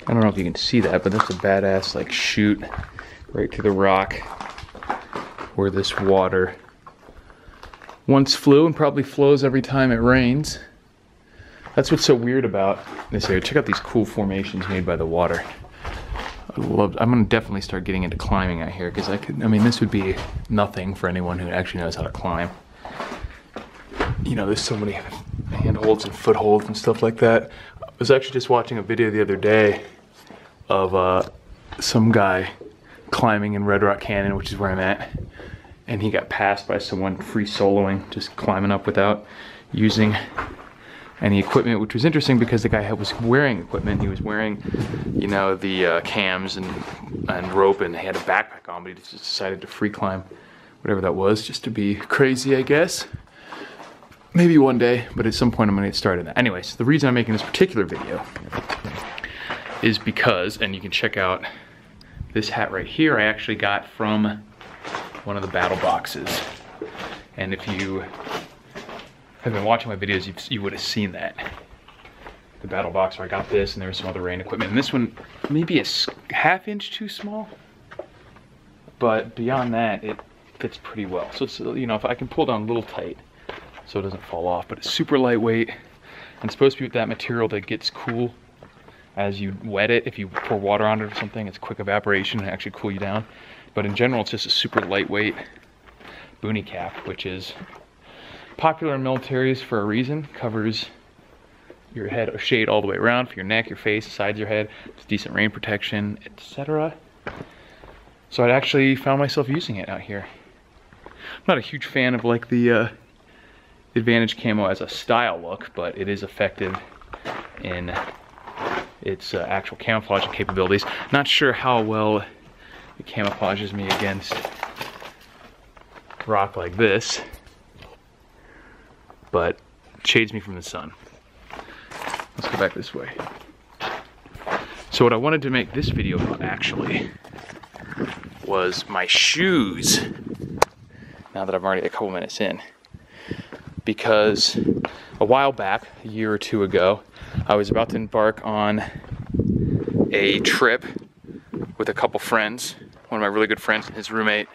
I don't know if you can see that, but that's a badass like chute right to the rock where this water once flew and probably flows every time it rains. That's what's so weird about this area. Check out these cool formations made by the water. I'm gonna definitely start getting into climbing out here because I mean, this would be nothing for anyone who actually knows how to climb. You know, there's so many handholds and footholds and stuff like that. I was actually just watching a video the other day of some guy climbing in Red Rock Canyon, which is where I'm at, and he got passed by someone free soloing, just climbing up without using any equipment, which was interesting because the guy was wearing equipment. He was wearing, you know, the cams and rope, and he had a backpack on, but he just decided to free climb whatever that was, just to be crazy, I guess. Maybe one day, but at some point I'm gonna get started on that. Anyways, the reason I'm making this particular video is because, and you can check out this hat right here, I actually got from one of the battle boxes. And if you have been watching my videos, you would have seen that. The battle box where I got this, and there was some other rain equipment. And this one, maybe a ½ inch too small, but beyond that, it fits pretty well. So it's, you know, if I can pull down a little tight so it doesn't fall off, but it's super lightweight and supposed to be with that material that gets cool as you wet it. If you pour water on it or something, it's quick evaporation and actually cool you down. But in general, it's just a super lightweight boonie cap, which is popular in militaries for a reason. Covers your head or shade all the way around for your neck, your face, the sides of your head. It's decent rain protection, etc. So I actually found myself using it out here. I'm not a huge fan of like the Advantage camo as a style look, but it is effective in its actual camouflaging capabilities. Not sure how well it camouflages me against rock like this, but shades me from the sun. Let's go back this way. So what I wanted to make this video about actually was my shoes, now that I'm already a couple minutes in. Because a while back, a year or two ago, I was about to embark on a trip with a couple friends, one of my really good friends and his roommate,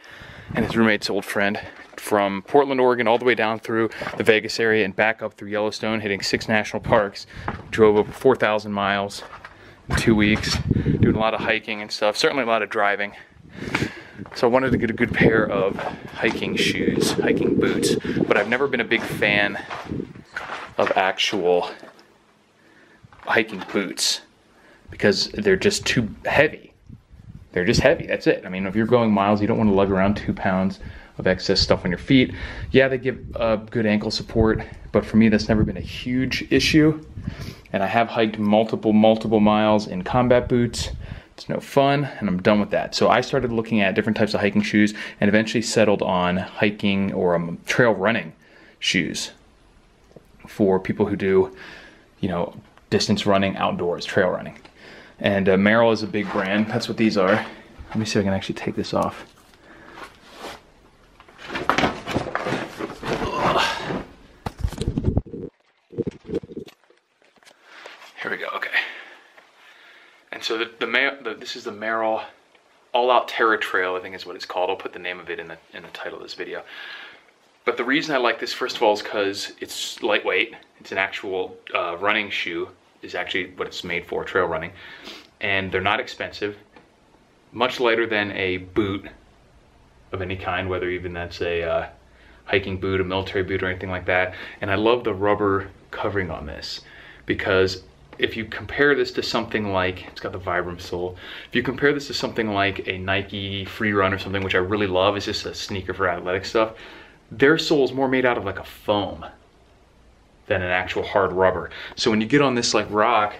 and his roommate's old friend, from Portland, Oregon, all the way down through the Vegas area and back up through Yellowstone, hitting 6 national parks. Drove over 4,000 miles in 2 weeks, doing a lot of hiking and stuff, certainly a lot of driving. So I wanted to get a good pair of hiking shoes, hiking boots, but I've never been a big fan of actual hiking boots because they're just too heavy. They're just heavy, that's it. I mean, if you're going miles, you don't want to lug around 2 pounds of excess stuff on your feet. Yeah, they give good ankle support, but for me, that's never been a huge issue. And I have hiked multiple miles in combat boots. It's no fun, and I'm done with that. So I started looking at different types of hiking shoes and eventually settled on hiking or trail running shoes for people who do, you know, distance running outdoors, trail running. And Merrell is a big brand. That's what these are. Let me see if I can actually take this off. Here we go, okay. And so this is the Merrell All-Out Terra Trail, I think is what it's called. I'll put the name of it in the title of this video. But the reason I like this, first of all, is because it's lightweight. It's an actual running shoe, is actually what it's made for, trail running. And they're not expensive. Much lighter than a boot of any kind, whether even that's a hiking boot, a military boot, or anything like that. And I love the rubber covering on this, because if you compare this to something like, it's got the Vibram sole. If you compare this to something like a Nike Free Run or something, which I really love, it's just a sneaker for athletic stuff, their sole is more made out of like a foam than an actual hard rubber. So when you get on this like rock,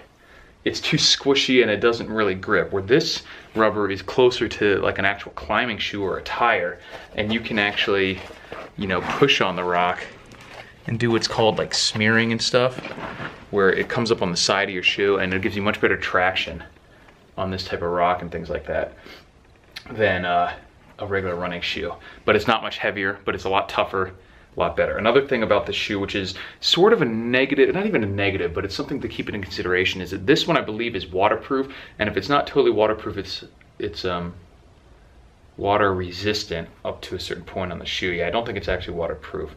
it's too squishy and it doesn't really grip. Where this rubber is closer to like an actual climbing shoe or a tire, and you can actually, you know, push on the rock and do what's called like smearing and stuff, where it comes up on the side of your shoe and it gives you much better traction on this type of rock and things like that than a regular running shoe. But it's not much heavier, but it's a lot tougher, a lot better. Another thing about this shoe, which is sort of a negative, not even a negative, but it's something to keep in consideration, is that this one I believe is waterproof, and if it's not totally waterproof, it's water resistant up to a certain point on the shoe. Yeah, I don't think it's actually waterproof,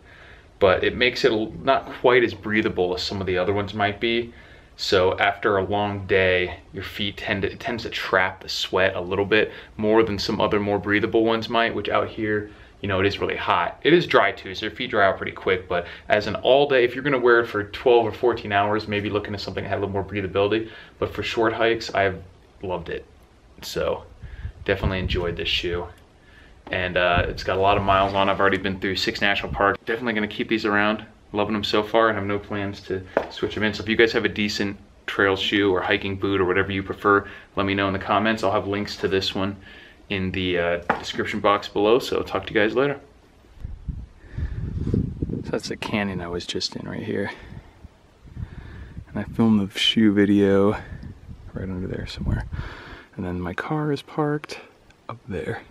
but it makes it not quite as breathable as some of the other ones might be. So after a long day, your feet tends to trap the sweat a little bit more than some other more breathable ones might, which out here, you know, it is really hot. It is dry too, so your feet dry out pretty quick, but as an all day, if you're gonna wear it for 12 or 14 hours, maybe looking at something that had a little more breathability, but for short hikes, I've loved it. So definitely enjoyed this shoe. And it's got a lot of miles on. I've already been through 6 national parks. Definitely gonna keep these around. Loving them so far and have no plans to switch them in. So if you guys have a decent trail shoe or hiking boot or whatever you prefer, let me know in the comments. I'll have links to this one in the description box below. So I'll talk to you guys later. So that's the canyon I was just in right here. And I filmed the shoe video right under there somewhere. And then my car is parked up there.